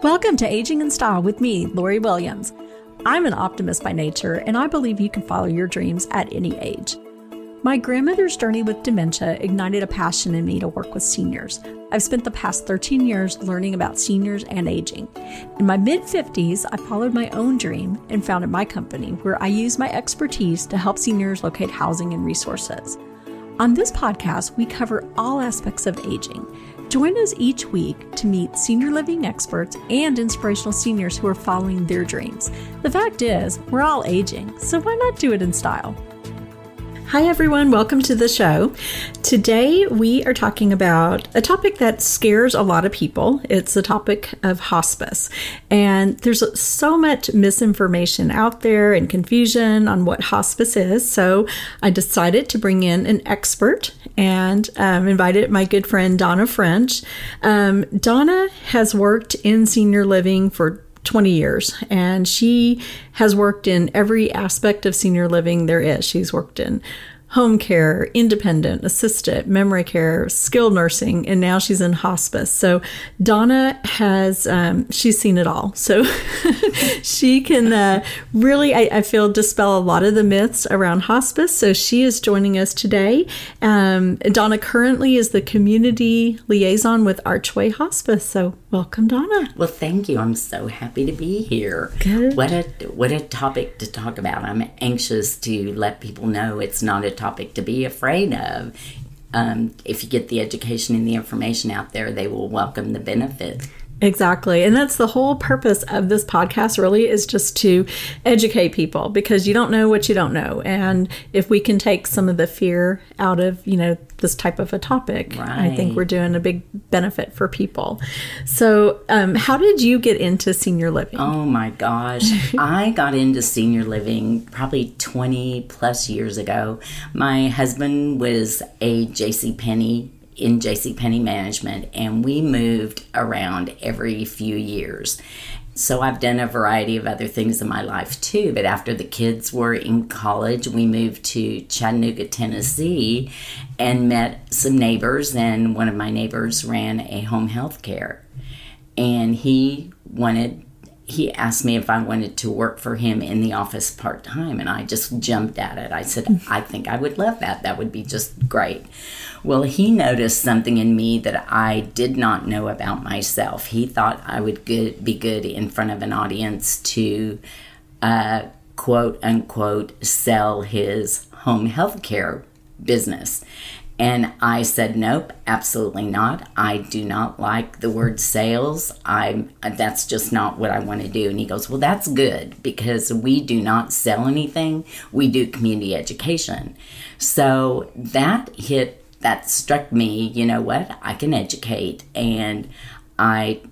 Welcome to Aging in Style with me, Lori Williams. I'm an optimist by nature, and I believe you can follow your dreams at any age. My grandmother's journey with dementia ignited a passion in me to work with seniors. I've spent the past 13 years learning about seniors and aging. In my mid-50s, I followed my own dream and founded my company, where I use my expertise to help seniors locate housing and resources. On this podcast, we cover all aspects of aging. Join us each week to meet senior living experts and inspirational seniors who are following their dreams. The fact is, we're all aging, so why not do it in style? Hi everyone, welcome to the show. Today we are talking about a topic that scares a lot of people. It's the topic of hospice. And there's so much misinformation out there and confusion on what hospice is. So I decided to bring in an expert and invited my good friend Donna French. Donna has worked in senior living for 20 years, and she has worked in every aspect of senior living there is. She's worked in home care, independent, assisted, memory care, skilled nursing, and now she's in hospice. So Donna has, she's seen it all. So she can really, I feel, dispel a lot of the myths around hospice. So she is joining us today. Donna currently is the community liaison with Archway Hospice. So welcome, Donna. Well, thank you. I'm so happy to be here. Good. What a topic to talk about. I'm anxious to let people know it's not a topic to be afraid of. If you get the education and the information out there, they will welcome the benefit. Exactly. And that's the whole purpose of this podcast, really, is just to educate people, because you don't know what you don't know. And if we can take some of the fear out of, this type of a topic, right, I think we're doing a big benefit for people. So how did you get into senior living? Oh my gosh. I got into senior living probably 20 plus years ago. My husband was a JCPenney in JCPenney management, and we moved around every few years. So I've done a variety of other things in my life too, but after the kids were in college, we moved to Chattanooga, Tennessee, and met some neighbors, and one of my neighbors ran a home health care, and he asked me if I wanted to work for him in the office part-time, and I just jumped at it. I said, I think I would love that. That would be just great. Well, he noticed something in me that I did not know about myself. He thought I would be good in front of an audience to, quote unquote, sell his home health care business. And I said, nope, absolutely not. I do not like the word sales. That's just not what I want to do. And he goes, well, that's good, because we do not sell anything. We do community education. So that struck me, you know what, I can educate. And I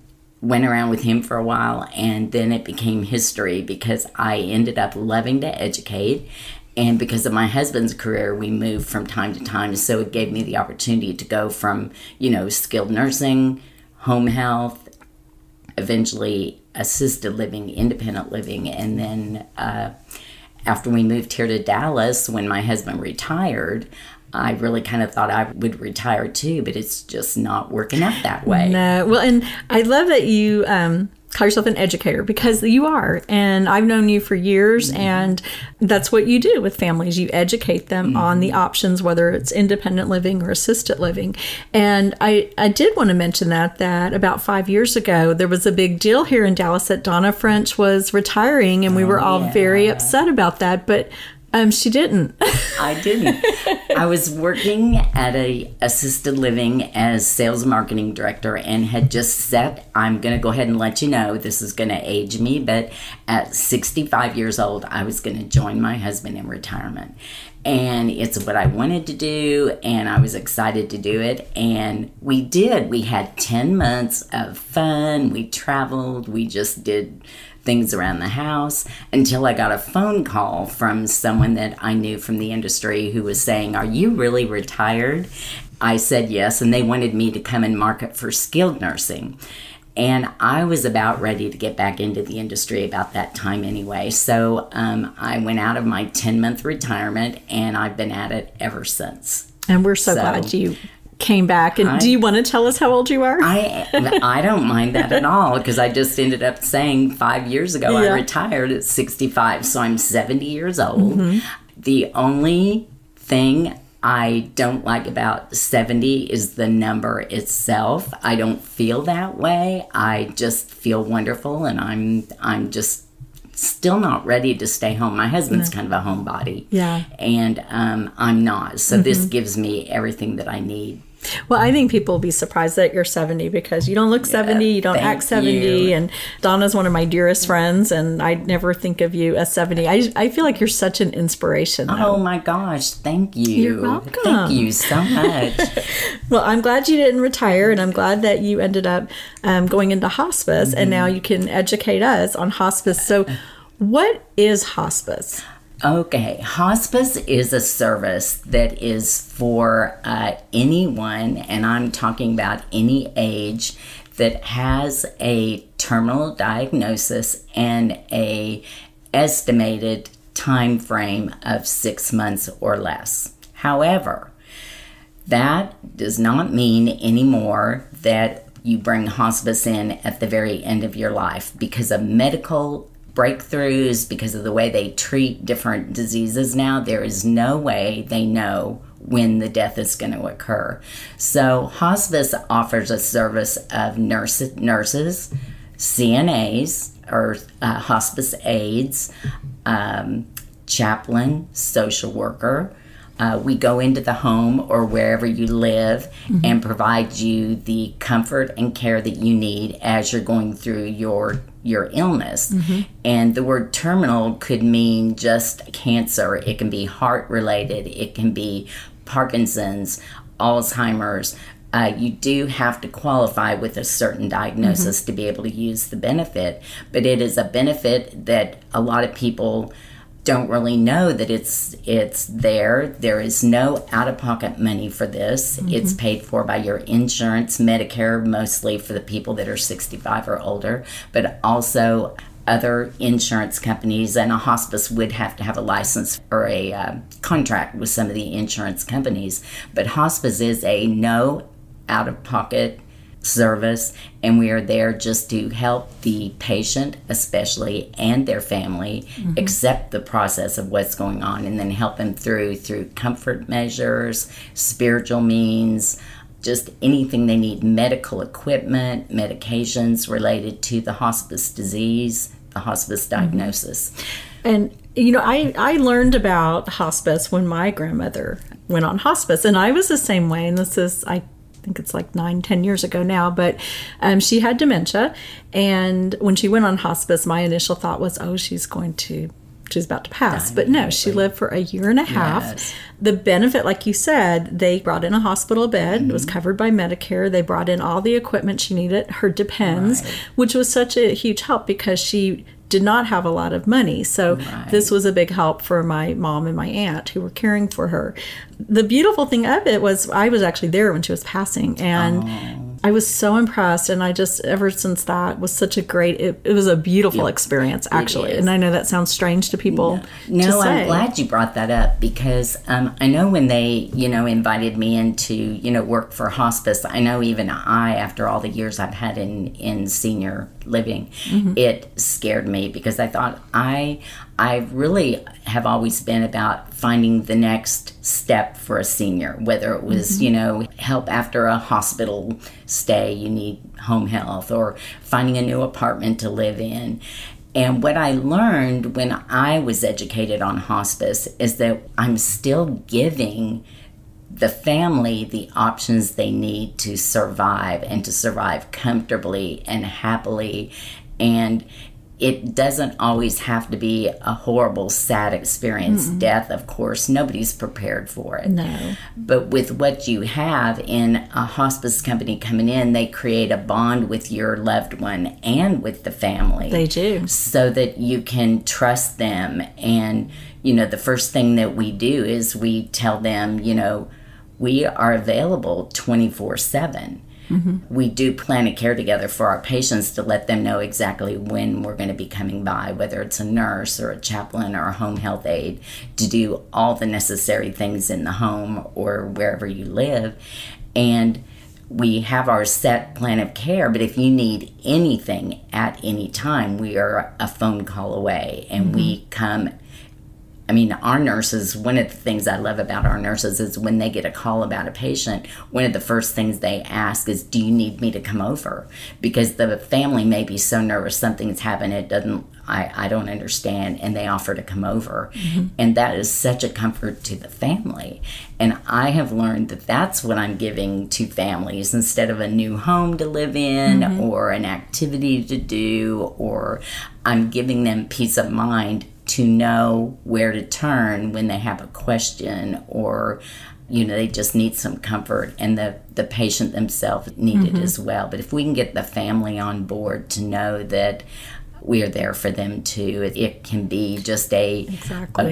went around with him for a while, and then it became history, because I ended up loving to educate. And because of my husband's career, we moved from time to time. So it gave me the opportunity to go from, skilled nursing, home health, eventually assisted living, independent living. And then after we moved here to Dallas, when my husband retired, I really kind of thought I would retire too, but it's just not working out that way. No. Well, and I love that you call yourself an educator, because you are. And I've known you for years, mm-hmm. and that's what you do with families. You educate them mm-hmm. on the options, whether it's independent living or assisted living. And I did want to mention that about 5 years ago, there was a big deal here in Dallas that Donna French was retiring, and we were all very upset about that. But she didn't. I didn't. I was working at a assisted living as sales and marketing director, and had just said, I'm going to go ahead and let you know, this is going to age me, but at 65 years old, I was going to join my husband in retirement. And it's what I wanted to do, and I was excited to do it. And we did. We had 10 months of fun. We traveled. We just did things around the house, until I got a phone call from someone that I knew from the industry who was saying, are you really retired? I said yes, and they wanted me to come and market for skilled nursing. And I was about ready to get back into the industry about that time anyway. So I went out of my 10-month retirement, and I've been at it ever since. And we're so glad you came back. And do you want to tell us how old you are? I don't mind that at all, because I just ended up saying 5 years ago I retired at 65, so I'm 70 years old. The only thing I don't like about 70 is the number itself. I don't feel that way. I just feel wonderful, and I'm just still not ready to stay home. My husband's kind of a homebody. And I'm not. So this gives me everything that I need. Well, I think people will be surprised that you're 70, because you don't look 70, you don't act 70. And Donna's one of my dearest friends, and I never think of you as 70. I feel like you're such an inspiration, though. Oh my gosh, thank you. You're welcome. Thank you so much. Well, I'm glad you didn't retire, and I'm glad that you ended up going into hospice, and now you can educate us on hospice. So what is hospice? Okay, hospice is a service that is for anyone, and I'm talking about any age, that has a terminal diagnosis and a estimated time frame of 6 months or less. However, that does not mean anymore that you bring hospice in at the very end of your life, because of medical breakthroughs, because of the way they treat different diseases now. There is no way they know when the death is going to occur. So hospice offers a service of nurses, CNAs, or hospice aides, chaplain, social worker. We go into the home or wherever you live and provide you the comfort and care that you need as you're going through your illness. And the word terminal could mean just cancer. It can be heart related. It can be Parkinson's, Alzheimer's. You do have to qualify with a certain diagnosis to be able to use the benefit, but it is a benefit that a lot of people don't really know that it's there. There is no out-of-pocket money for this. It's paid for by your insurance, Medicare, mostly for the people that are 65 or older, but also other insurance companies, and a hospice would have to have a license or a contract with some of the insurance companies. But hospice is a no out-of-pocket service, and we are there just to help the patient especially and their family accept the process of what's going on, and then help them through comfort measures, spiritual means, just anything they need, medical equipment, medications related to the hospice disease, the hospice diagnosis. And I learned about hospice when my grandmother went on hospice, and I was the same way, and this is, I think it's like 9-10 years ago now, but she had dementia, and when she went on hospice, my initial thought was, she's about to pass. But no, she lived for a year and a half. Yes. The benefit, like you said, they brought in a hospital bed. It was covered by Medicare. They brought in all the equipment she needed, her Depends, which was such a huge help because she did not have a lot of money. So this was a big help for my mom and my aunt who were caring for her. The beautiful thing of it was I was actually there when she was passing, and I was so impressed, and I just, ever since that, was such a great, it was a beautiful experience, actually. And I know that sounds strange to people No, I'm glad you brought that up, because I know when they, invited me in to, work for hospice, I know even after all the years I've had in senior living, it scared me, because I thought I really have always been about finding the next step for a senior, whether it was, help after a hospital stay, you need home health, or finding a new apartment to live in. And what I learned when I was educated on hospice is that I'm still giving the family the options they need to survive, and to survive comfortably and happily. And it doesn't always have to be a horrible, sad experience. Death, of course, nobody's prepared for it. No. But with what you have in a hospice company coming in, they create a bond with your loved one and with the family. They do. So that you can trust them. And, the first thing that we do is we tell them, we are available 24/7. We do plan of care together for our patients to let them know exactly when we're going to be coming by, whether it's a nurse or a chaplain or a home health aide, to do all the necessary things in the home or wherever you live. And we have our set plan of care, but if you need anything at any time, we are a phone call away, and we come. I mean, our nurses, one of the things I love about our nurses is when they get a call about a patient, one of the first things they ask is, do you need me to come over? Because the family may be so nervous something's happened, I don't understand, and they offer to come over. And that is such a comfort to the family. And I have learned that that's what I'm giving to families instead of a new home to live in or an activity to do, or I'm giving them peace of mind to know where to turn when they have a question, or they just need some comfort, and the patient themselves need it as well. But if we can get the family on board to know that we are there for them too, it can be just a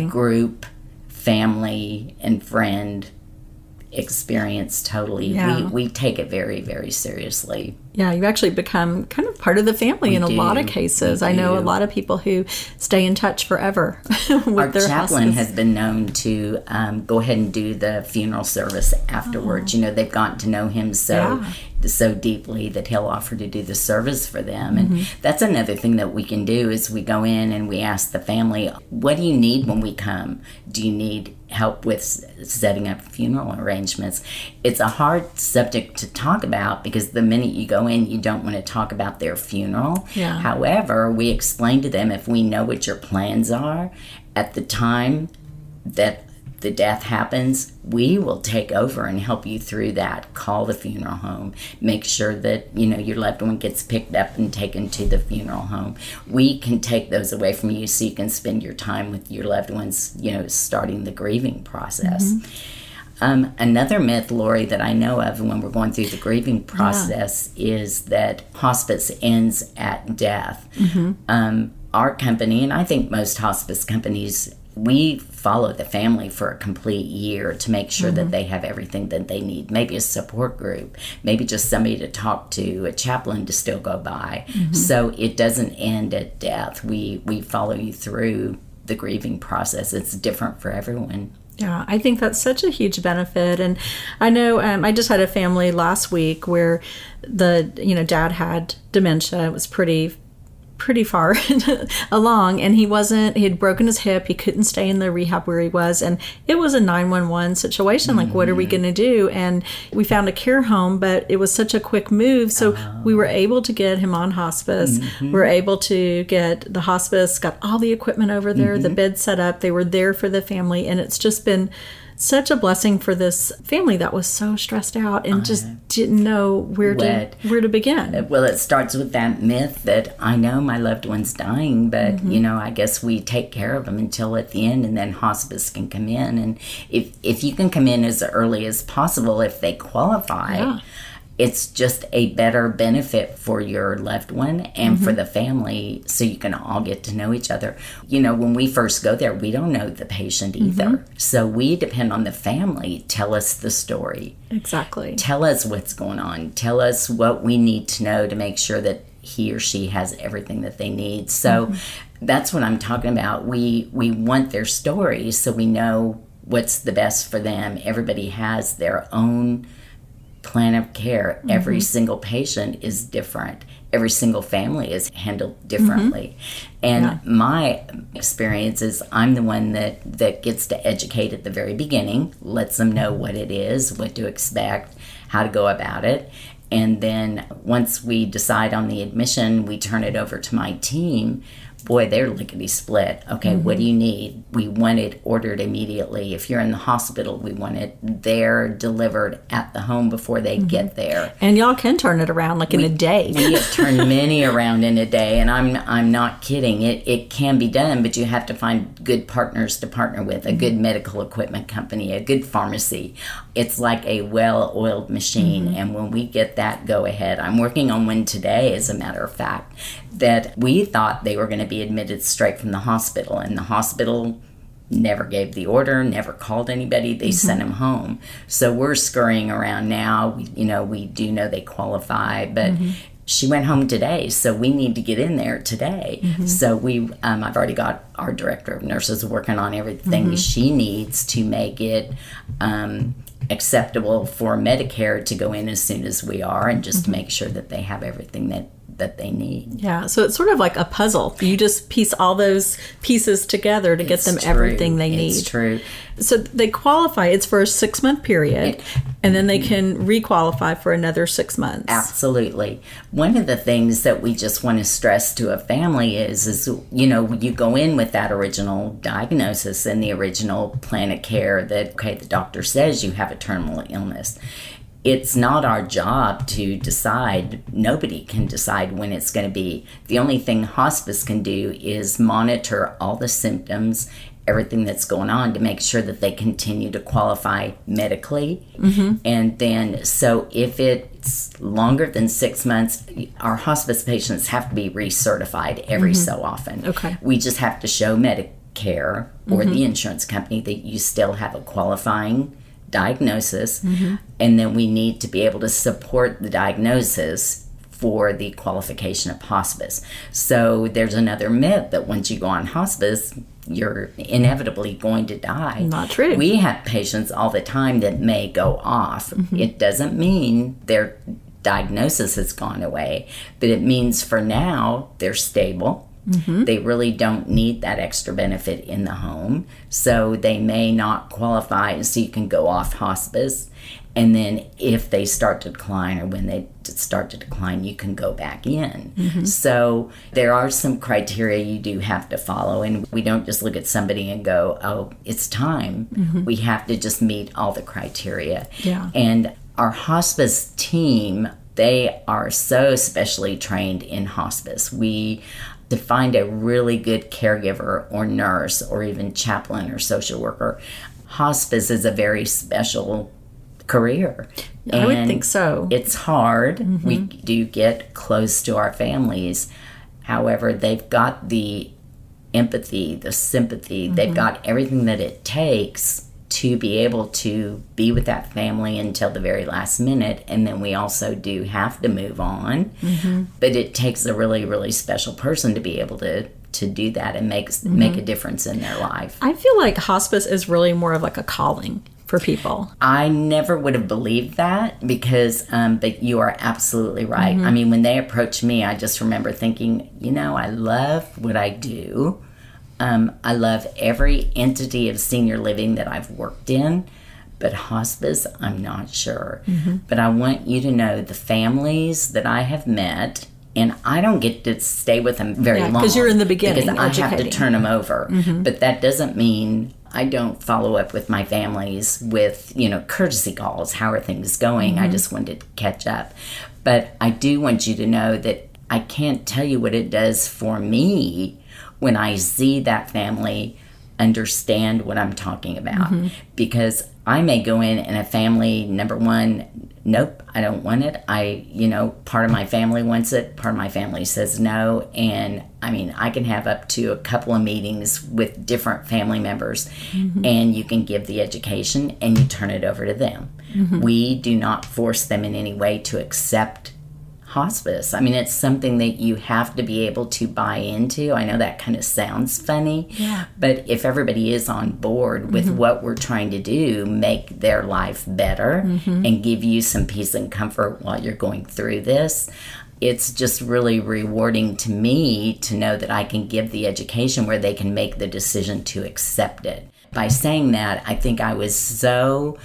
group, family and friend experience totally. We take it very, very seriously. Yeah, you actually become kind of part of the family in a lot of cases. I know a lot of people who stay in touch forever with Our their chaplain hospice. has been known to go ahead and do the funeral service afterwards. They've gotten to know him so deeply that he'll offer to do the service for them. And that's another thing that we can do is we go in and we ask the family, what do you need when we come? Do you need help with setting up funeral arrangements? It's a hard subject to talk about because the minute you go in, you don't want to talk about their funeral. However, we explain to them, if we know what your plans are at the time that the death happens, we will take over and help you through that. Call the funeral home, make sure that your loved one gets picked up and taken to the funeral home. We can take those away from you so you can spend your time with your loved ones, starting the grieving process. Another myth, Lori, that I know of when we're going through the grieving process is that hospice ends at death. Our company, and I think most hospice companies, we follow the family for a complete year to make sure that they have everything that they need. Maybe a support group, maybe just somebody to talk to, a chaplain to still go by. So it doesn't end at death. We follow you through the grieving process. It's different for everyone. Yeah, I think that's such a huge benefit. And I know I just had a family last week where the dad had dementia. It was pretty far along, and he had broken his hip. He couldn't stay in the rehab where he was, and it was a 911 situation. Like, what are we going to do? And we found a care home, but it was such a quick move, so we were able to get him on hospice. We were able to get the hospice, got all the equipment over there, the bed set up. They were there for the family, and it's just been such a blessing for this family that was so stressed out and just didn't know where to begin. Well, it starts with that myth that I know my loved one's dying, but I guess we take care of them until at the end, and then hospice can come in. And if you can come in as early as possible, if they qualify, it's just a better benefit for your loved one and for the family, so you can all get to know each other. When we first go there, we don't know the patient either. So we depend on the family. Tell us the story. Exactly. Tell us what's going on. Tell us what we need to know to make sure that he or she has everything that they need. So that's what I'm talking about. We want their story so we know what's the best for them. Everybody has their own plan of care. Every single patient is different. Every single family is handled differently. And my experience is I'm the one that gets to educate at the very beginning, lets them know what it is, what to expect, how to go about it. And then once we decide on the admission, we turn it over to my team. Boy, they're lickety-split. Okay, what do you need? We want it ordered immediately. If you're in the hospital, we want it there, delivered at the home before they get there. And y'all can turn it around in a day. We have turned many around in a day, and I'm not kidding. It can be done, but you have to find good partners to partner with, a good medical equipment company, a good pharmacy. It's like a well-oiled machine, and when we get that go-ahead, I'm working on one today, as a matter of fact, that we thought they were going to be admitted straight from the hospital, and the hospital never gave the order, never called anybody. They sent him home. So we're scurrying around now. We do know they qualify, but she went home today, so we need to get in there today. So I've already got our director of nurses working on everything she needs to make it acceptable for Medicare to go in as soon as we are, and just to make sure that they have everything that they need. Yeah, so it's sort of like a puzzle. You just piece all those pieces together to get them everything they need. It's true. So they qualify. It's for a 6-month period, and then they can re-qualify for another 6 months. Absolutely. One of the things that we just want to stress to a family is you know, you go in with that original diagnosis and the original plan of care that, okay, the doctor says you have a terminal illness. It's not our job to decide. Nobody can decide when it's going to be. The only thing hospice can do is monitor all the symptoms, everything that's going on, to make sure that they continue to qualify medically. And then, so if it's longer than 6 months, our hospice patients have to be recertified every so often. Okay. We just have to show Medicare or the insurance company that you still have a qualifying diagnosis, and then we need to be able to support the diagnosis for the qualification of hospice. So there's another myth that once you go on hospice, you're inevitably going to die. Not true. We have patients all the time that may go off. It doesn't mean their diagnosis has gone away, but it means for now they're stable. They really don't need that extra benefit in the home, so they may not qualify, so you can go off hospice, and then if they start to decline, or when they start to decline, you can go back in. So there are some criteria you do have to follow, and we don't just look at somebody and go, oh, it's time. We have to just meet all the criteria. And our hospice team, they are so specially trained in hospice. To find a really good caregiver or nurse or even chaplain or social worker, hospice is a very special career. I would think so. It's hard. We do get close to our families. However, they've got the empathy, the sympathy, they've got everything that it takes to be able to be with that family until the very last minute. And then we also do have to move on. But it takes a really, really special person to be able to do that and make a difference in their life. I feel like hospice is really more of like a calling for people. I never would have believed that, because, but you are absolutely right. I mean, when they approached me, I just remember thinking, you know, I love what I do. I love every entity of senior living that I've worked in, but hospice, I'm not sure. But I want you to know the families that I have met, and I don't get to stay with them very long. Because you're in the beginning, because I have to turn them over. But that doesn't mean I don't follow up with my families with, you know, courtesy calls. How are things going? I just wanted to catch up. But I do want you to know that I can't tell you what it does for me when I see that family understand what I'm talking about. Because I may go in and a family, number one, nope, I don't want it. Part of my family wants it, part of my family says no. And I mean, I can have up to a couple of meetings with different family members, and you can give the education and you turn it over to them. We do not force them in any way to accept hospice. I mean, it's something that you have to be able to buy into. I know that kind of sounds funny, but if everybody is on board with what we're trying to do, make their life better and give you some peace and comfort while you're going through this, it's just really rewarding to me to know that I can give the education where they can make the decision to accept it. By saying that, I think I was so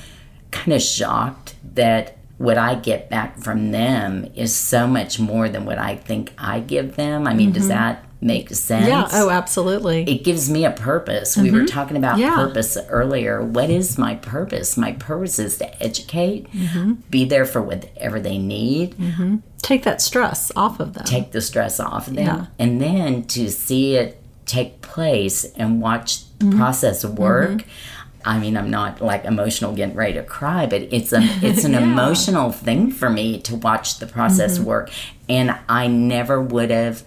kind of shocked that what I get back from them is so much more than what I think I give them. I mean, does that make sense? Yeah, oh, absolutely. It gives me a purpose. We were talking about purpose earlier. What is my purpose? My purpose is to educate, be there for whatever they need. Take that stress off of them. Take the stress off of them. And then to see it take place and watch the process work. I mean, I'm not like emotional getting ready to cry, but it's an emotional thing for me to watch the process work. And I never would have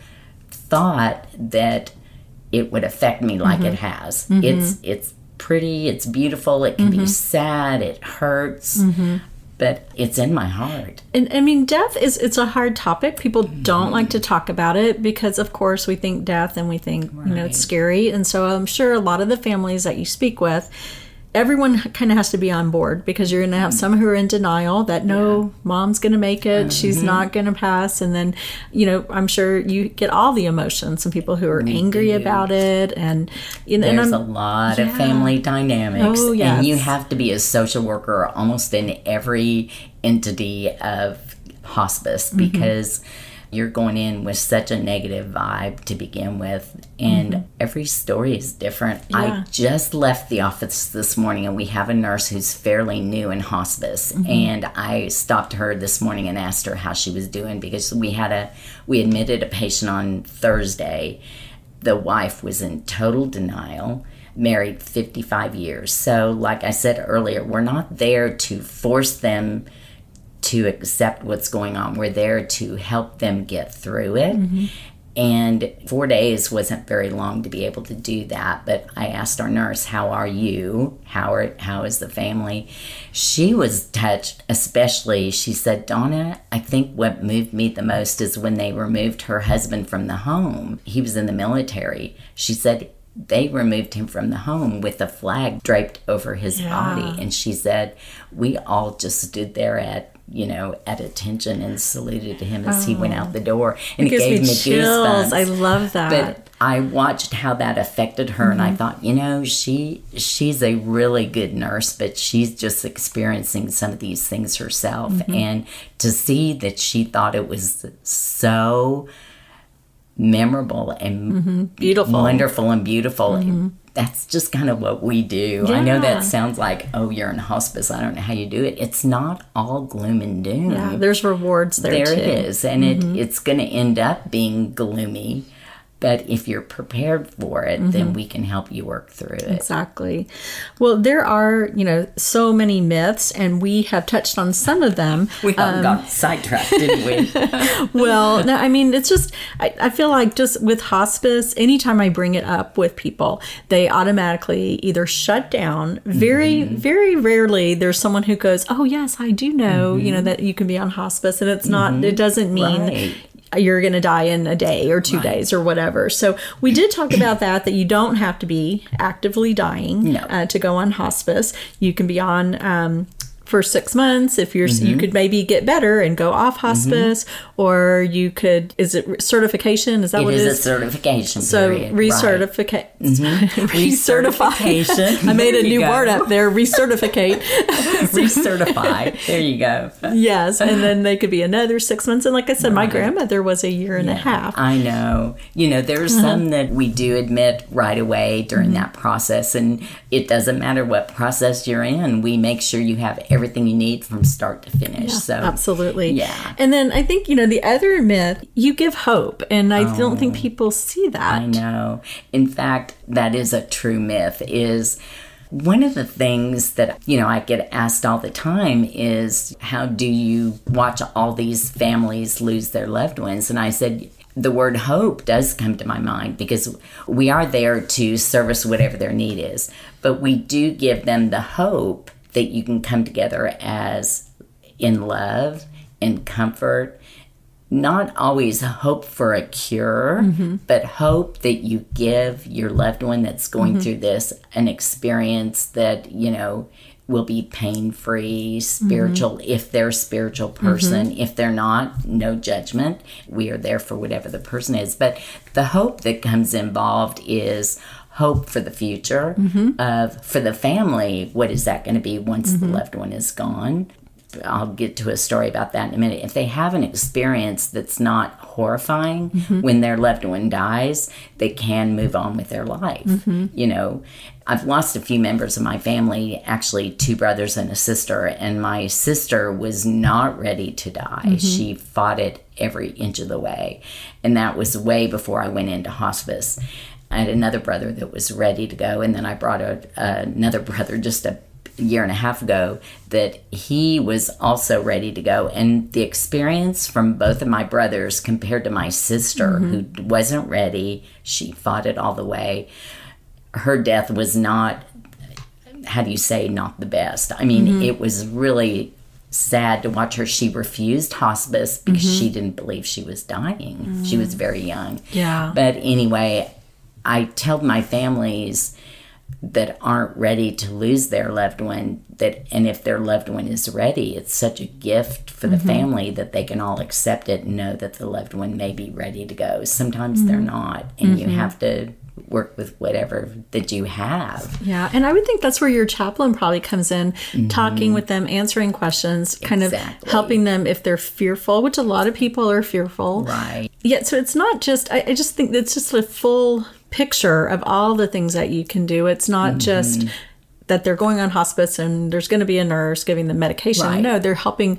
thought that it would affect me like it has. It's pretty, it's beautiful, it can be sad, it hurts, but it's in my heart. And I mean, death it's a hard topic. People don't like to talk about it because, of course, we think death and we think, you know, it's scary. And so I'm sure a lot of the families that you speak with, everyone kind of has to be on board, because you're going to have some who are in denial that no, mom's going to make it, she's not going to pass. And then, I'm sure you get all the emotions. Some people who are angry about it. And there's a lot of family dynamics. Oh, yes. And you have to be a social worker almost in every entity of hospice, because you're going in with such a negative vibe to begin with, and every story is different. I just left the office this morning, and we have a nurse who's fairly new in hospice, and I stopped her this morning and asked her how she was doing, because we admitted a patient on Thursday. The wife was in total denial, married 55 years. So like I said earlier, we're not there to force them to accept what's going on. We're there to help them get through it. And 4 days wasn't very long to be able to do that. But I asked our nurse, how are you? How is the family? She was touched, especially. She said, Donna, I think what moved me the most is when they removed her husband from the home. He was in the military. She said, they removed him from the home with a flag draped over his body. And she said, we all just stood there at attention and saluted him as he went out the door. And it gave me goosebumps. I love that. But I watched how that affected her, and I thought, she's a really good nurse, but she's just experiencing some of these things herself. And to see that she thought it was so memorable and beautiful, wonderful and beautiful. That's just kind of what we do. I know that sounds like, oh, you're in hospice, I don't know how you do it. It's not all gloom and doom. Yeah, there's rewards there too. There it is, and it's going to end up being gloomy. But if you're prepared for it, then we can help you work through it. Exactly. Well, there are, so many myths, and we have touched on some of them. We got sidetracked, didn't we? Well, no, I mean, it's just, I feel like just with hospice, anytime I bring it up with people, they automatically either shut down. Very, very rarely there's someone who goes, oh, yes, I do know, that you can be on hospice. And it's not, it doesn't mean you're going to die in a day or 2 days or whatever. So we did talk about that you don't have to be actively dying to go on hospice. You can be on for 6 months if you're you could maybe get better and go off hospice, or you could, is it certification? Is that what it is? It is a certification So period. recertification. I made a new word up there, recertificate. Recertify. There you go. Yes, and then they could be another 6 months. And like I said, my grandmother was a year and a half. I know. There's some that we do admit right away during that process, and it doesn't matter what process you're in. We make sure you have everything you need from start to finish. So absolutely. Yeah. And then I think, the other myth, you give hope, and I don't think people see that. I know. In fact, that is a true myth. Is one of the things that, I get asked all the time is, how do you watch all these families lose their loved ones? And I said, the word hope does come to my mind, because we are there to service whatever their need is. But we do give them the hope that you can come together as in love, in comfort, not always hope for a cure, but hope that you give your loved one that's going through this an experience that, will be pain-free, spiritual, if they're a spiritual person. If they're not, no judgment. We are there for whatever the person is. But the hope that comes involved is hope for the future, for the family. What is that going to be once the loved one is gone? I'll get to a story about that in a minute. If they have an experience that's not horrifying when their loved one dies, they can move on with their life. I've lost a few members of my family, actually 2 brothers and a sister, and my sister was not ready to die. She fought it every inch of the way, and that was way before I went into hospice. I had another brother that was ready to go, and then I brought another brother just a year and a half ago that he was also ready to go. And the experience from both of my brothers compared to my sister, who wasn't ready, she fought it all the way. Her death was not, how do you say, not the best. I mean, it was really sad to watch her. She refused hospice because she didn't believe she was dying. She was very young. Yeah. But anyway, I tell my families, that aren't ready to lose their loved one, and if their loved one is ready, it's such a gift for the family that they can all accept it and know that the loved one may be ready to go. Sometimes they're not, and you have to work with whatever that you have. Yeah, and I would think that's where your chaplain probably comes in, talking with them, answering questions, kind of helping them if they're fearful, which a lot of people are fearful. Right. Yeah, so it's not just, I just think it's just a full picture of all the things that you can do. It's not just that they're going on hospice and there's going to be a nurse giving them medication. Right. No, they're helping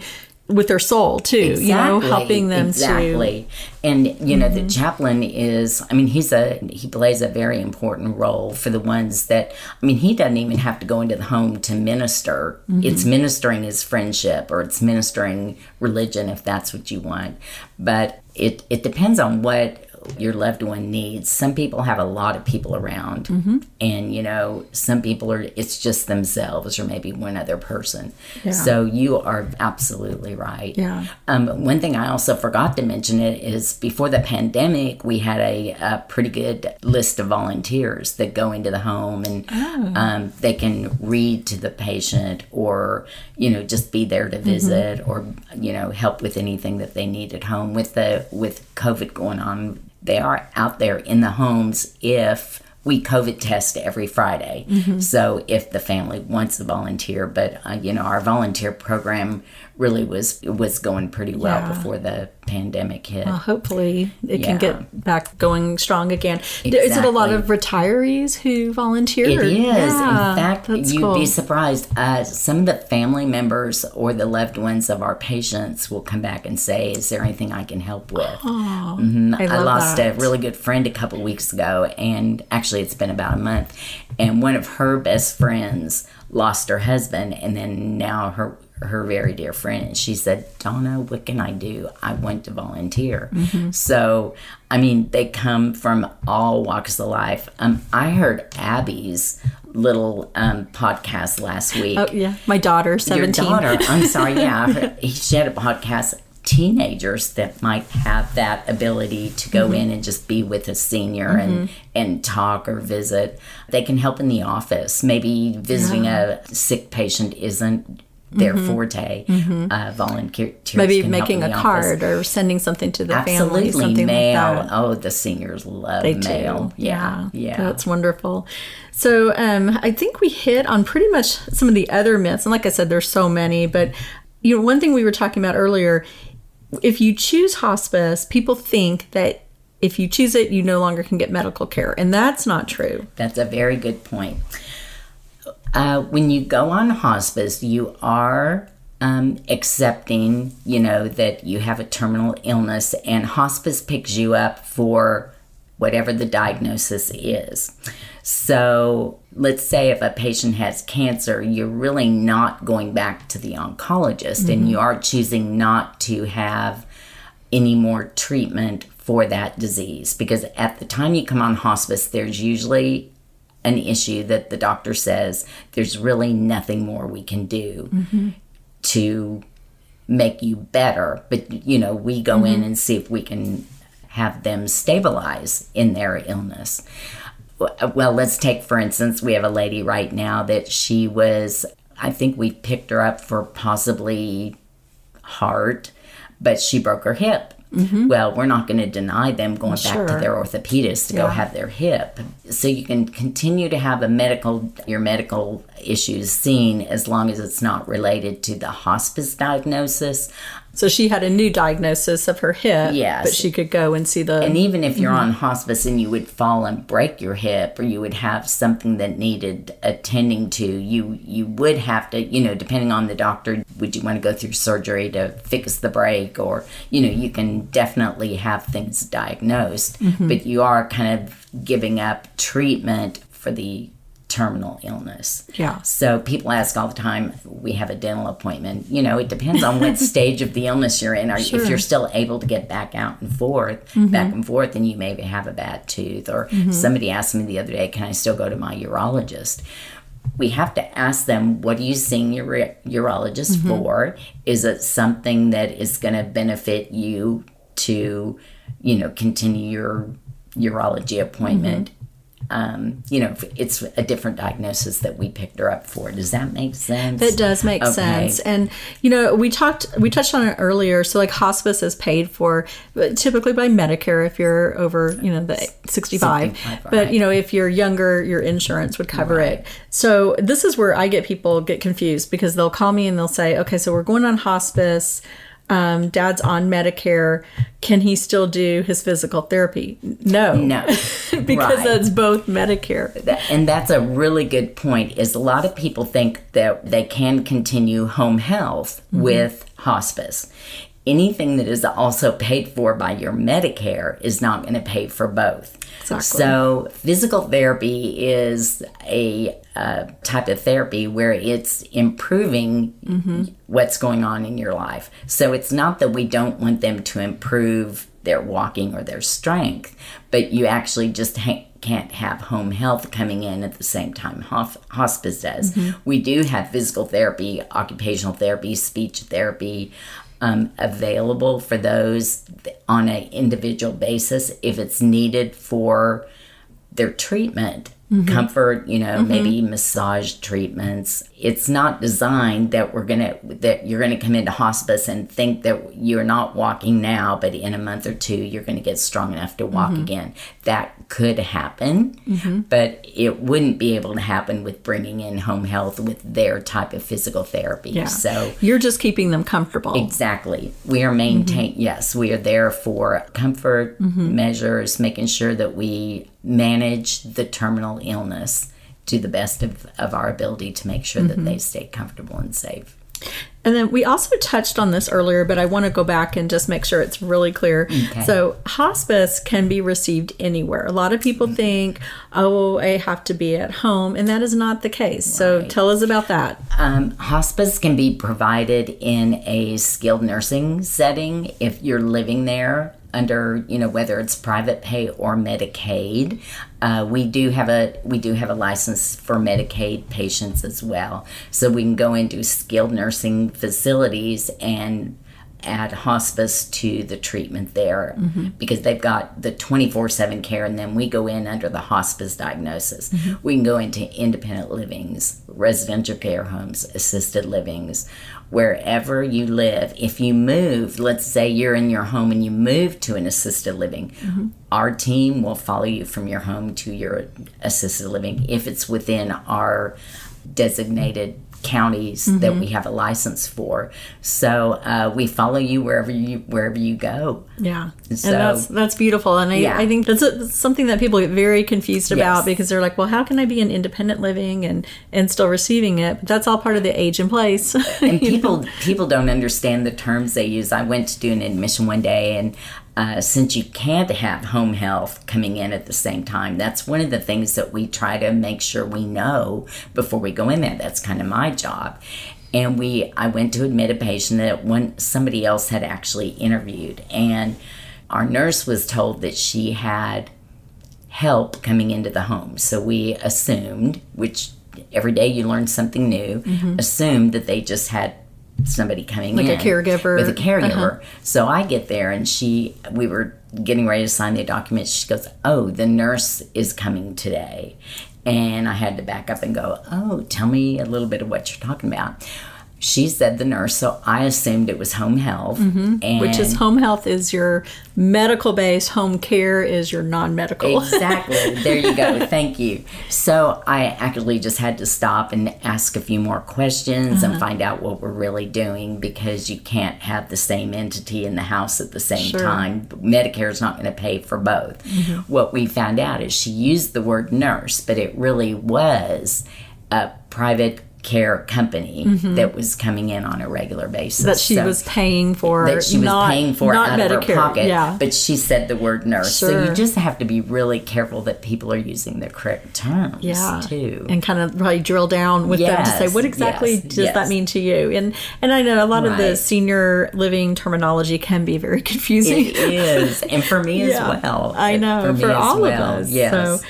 with their soul too, you know, helping them to. And you know, the chaplain is, I mean, he plays a very important role for the ones that, I mean, he doesn't even have to go into the home to minister. It's ministering his friendship, or it's ministering religion, if that's what you want. But it depends on what your loved one needs. Some people have a lot of people around, and you know, some people it's just themselves or maybe one other person. So you are absolutely right. One thing I also forgot to mention is before the pandemic, we had a pretty good list of volunteers that go into the home, and they can read to the patient, or you know, just be there to visit, or you know, help with anything that they need at home. With COVID going on, they are out there in the homes if we COVID test every Friday. So if the family wants a volunteer, but you know, our volunteer program really was going pretty well before the pandemic hit. Well, hopefully it can get back going strong again. Is it a lot of retirees who volunteer? It is. In fact, you'd be surprised. Some of the family members or the loved ones of our patients will come back and say, is there anything I can help with? I lost a really good friend a couple weeks ago, and actually it's been about a month, and one of her best friends lost her husband, and then now her very dear friend, she said, Donna, what can I do? I want to volunteer. So, I mean, they come from all walks of life. I heard Abby's little podcast last week. Oh, yeah. My daughter, 17. Your daughter, I'm sorry, yeah. She had a podcast. Teenagers that might have that ability to go in and just be with a senior and talk or visit. They can help in the office. Maybe visiting a sick patient isn't their forte. Volunteers maybe can making help in a the card office. or sending something to the family. Absolutely, mail. Like that. Oh, the seniors love mail. Yeah. That's wonderful. So I think we hit on pretty much some of the other myths. And like I said, there's so many. But you know, one thing we were talking about earlier, if you choose hospice, people think that if you choose it, you no longer can get medical care. And that's not true. That's a very good point. When you go on hospice, you are accepting, you know, that you have a terminal illness, and hospice picks you up for whatever the diagnosis is. So let's say if a patient has cancer, you're really not going back to the oncologist, and you are choosing not to have any more treatment for that disease, because at the time you come on hospice, there's usually an issue that the doctor says there's really nothing more we can do to make you better. But, you know, we go in and see if we can have them stabilize in their illness. Well, let's take, for instance, we have a lady right now that she was, I think we picked her up for possibly heart, but she broke her hip. Well, we're not going to deny them going back to their orthopedist to go have their hip. So you can continue to have your medical issues seen as long as it's not related to the hospice diagnosis. So she had a new diagnosis of her hip, but she could go and see the... And even if you're on hospice and you would fall and break your hip, or you would have something that needed attending to, you would have to, you know, depending on the doctor, would you want to go through surgery to fix the break? Or, you know, you can definitely have things diagnosed, but you are kind of giving up treatment for the terminal illness. So people ask all the time, we have a dental appointment. You know, it depends on what stage of the illness you're in. If you're still able to get back and forth, then you maybe have a bad tooth. Or somebody asked me the other day, can I still go to my urologist? We have to ask them, what are you seeing your urologist for? Is it something that is going to benefit you to, you know, continue your urology appointment it's a different diagnosis that we picked her up for. Does that make sense? It does make sense. And, we touched on it earlier. So like hospice is paid for typically by Medicare if you're over, the 65. But, right. If you're younger, your insurance would cover it. So this is where people get confused because they'll call me and they'll say, okay, so we're going on hospice. Dad's on Medicare. Can he still do his physical therapy? No. Because that's both Medicare. And that's a really good point, is a lot of people think that they can continue home health with hospice. Anything that is also paid for by your Medicare is not going to pay for both. Exactly. So physical therapy is a type of therapy where it's improving what's going on in your life. So it's not that we don't want them to improve their walking or their strength, but you actually just can't have home health coming in at the same time hospice does. We do have physical therapy, occupational therapy, speech therapy, available for those on an individual basis if it's needed for their treatment. Comfort, maybe massage treatments. It's not designed that you're gonna come into hospice and think that you're not walking now, but in a month or two you're gonna get strong enough to walk again. That could happen, but it wouldn't be able to happen with bringing in home health with their type of physical therapy. Yeah. So you're just keeping them comfortable. Exactly. We are yes, we are there for comfort measures, making sure that we manage the terminal illness to the best of our ability to make sure that they stay comfortable and safe. And then we also touched on this earlier, but I want to go back and just make sure it's really clear. Okay. So hospice can be received anywhere. A lot of people think, I have to be at home, and that is not the case. Right. So tell us about that. Hospice can be provided in a skilled nursing setting if you're living there under, whether it's private pay or Medicaid. We do have a license for Medicaid patients as well. So we can go into skilled nursing facilities and add hospice to the treatment there because they've got the 24/7 care, and then we go in under the hospice diagnosis. We can go into independent livings, residential care homes, assisted livings, wherever you live. If you move, let's say you're in your home and you move to an assisted living, our team will follow you from your home to your assisted living if it's within our designated counties that we have a license for. So we follow you wherever you go. Yeah. So, and that's beautiful. And I think that's something that people get very confused about because they're like, well, how can I be in independent living and still receiving it? But that's all part of the age and place. And people don't understand the terms they use. I went to do an admission one day, and since you can't have home health coming in at the same time, that's one of the things that we try to make sure we know before we go in there. That's kind of my job. And I went to admit a patient that somebody else had actually interviewed, and our nurse was told that she had help coming into the home. So we assumed, which every day you learn something new, assumed that they just had somebody coming in. Like a caregiver. With a caregiver. So I get there, and we were getting ready to sign the documents. She goes, oh, the nurse is coming today. And I had to back up and go, oh, tell me a little bit of what you're talking about. She said the nurse, so I assumed it was home health. And which is home health is your medical base, home care is your non-medical. Exactly. There you go. Thank you. So I actually just had to stop and ask a few more questions and find out what we're really doing, because you can't have the same entity in the house at the same time. Medicare is not going to pay for both. What we found out is she used the word nurse, but it really was a private care company that was coming in on a regular basis. That she was paying for. That she was paying for out Medicare, of her pocket. Yeah. But she said the word nurse. So you just have to be really careful that people are using the correct terms too. And kind of probably drill down with them to say, what exactly does that mean to you? And I know a lot of the senior living terminology can be very confusing. It is. And for me as well. I know. For all of us. Yes.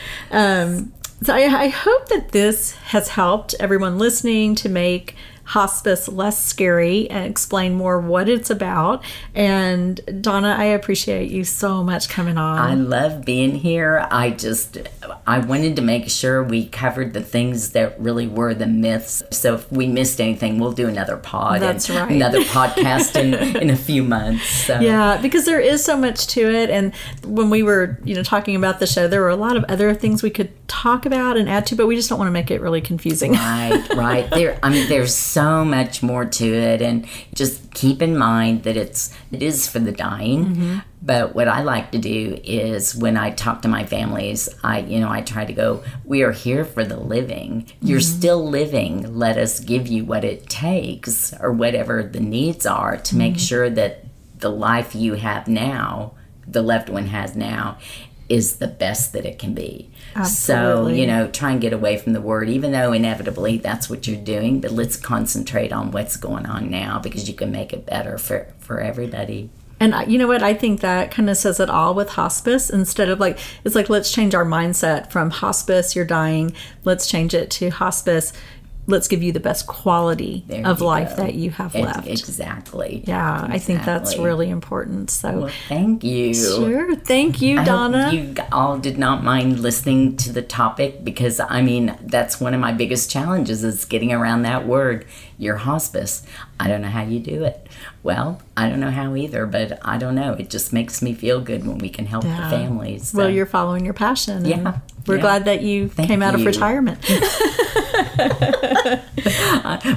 So I hope that this has helped everyone listening to make hospice less scary and explain more what it's about. And Donna, I appreciate you so much coming on. I love being here. I wanted to make sure we covered the things that really were the myths. So if we missed anything, we'll do another pod. That's right. Another podcast in a few months. So. Yeah, because there is so much to it. And when we were, talking about the show, there were a lot of other things we could talk about and add to, but we just don't want to make it really confusing. Right. There's so much more to it, and just keep in mind that it is for the dying. Mm-hmm. But what I like to do is when I talk to my families, I try to go, we are here for the living. You're still living. Let us give you what it takes, or whatever the needs are, to make sure that the life you have now, the loved one has now, is the best that it can be. Absolutely. So, try and get away from the word, even though inevitably that's what you're doing. But let's concentrate on what's going on now, because you can make it better for everybody. And you know what? I think that kind of says it all with hospice. Instead of it's like, let's change our mindset from hospice, you're dying. Let's change it to hospice. Let's give you the best quality of life that you have left. Exactly. Yeah, exactly. I think that's really important. So, well, thank you. Sure. Thank you, Donna. I hope you all did not mind listening to the topic, because, that's one of my biggest challenges, is getting around that word, your hospice. I don't know how you do it. Well, I don't know how either, but I don't know. It just makes me feel good when we can help the families. So. Well, you're following your passion. Yeah. We're glad that you came out of retirement.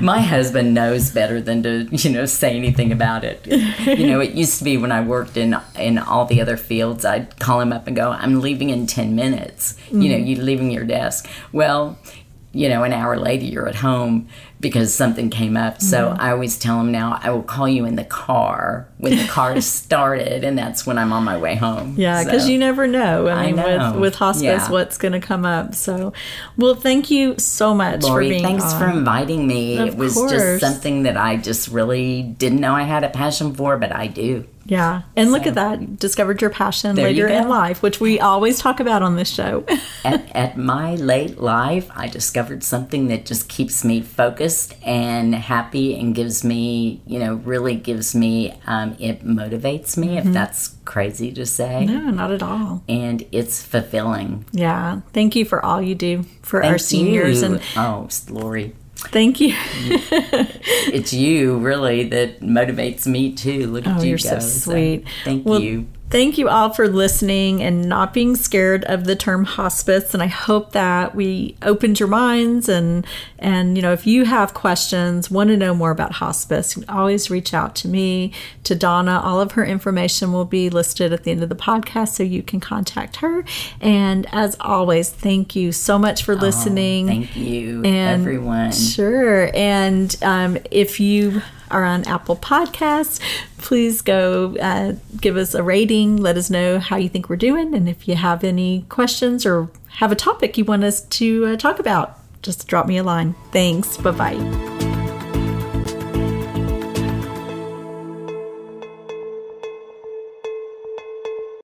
My husband knows better than to, say anything about it. It used to be when I worked in all the other fields, I'd call him up and go, I'm leaving in 10 minutes. You're leaving your desk. Well, an hour later you're at home because something came up. So I always tell him now, I will call you in the car when the car is started, and that's when I'm on my way home. Yeah, because you never know. I know. With hospice, what's going to come up. So, well, thank you so much, Lori, for being thanks on. for inviting me. Of it was course. just something that I just really didn't know I had a passion for, but I do. Yeah. And look at that. You discovered your passion later in life, which we always talk about on this show. At my late life, I discovered something that just keeps me focused and happy, and gives me, really gives me, it motivates me, if that's crazy to say. No, not at all. And it's fulfilling. Yeah. Thank you for all you do for our seniors. And Lori. Thank you. It's you, really, that motivates me, too. Look at you you're go. so sweet. Thank you. Thank you all for listening and not being scared of the term hospice. And I hope that we opened your minds. And if you have questions, want to know more about hospice, you can always reach out to me, to Donna. All of her information will be listed at the end of the podcast, so you can contact her. And as always, thank you so much for listening. Thank you, everyone. Sure. And if you are on Apple Podcasts, please go give us a rating. Let us know how you think we're doing. And if you have any questions or have a topic you want us to talk about, just drop me a line. Thanks. Bye-bye.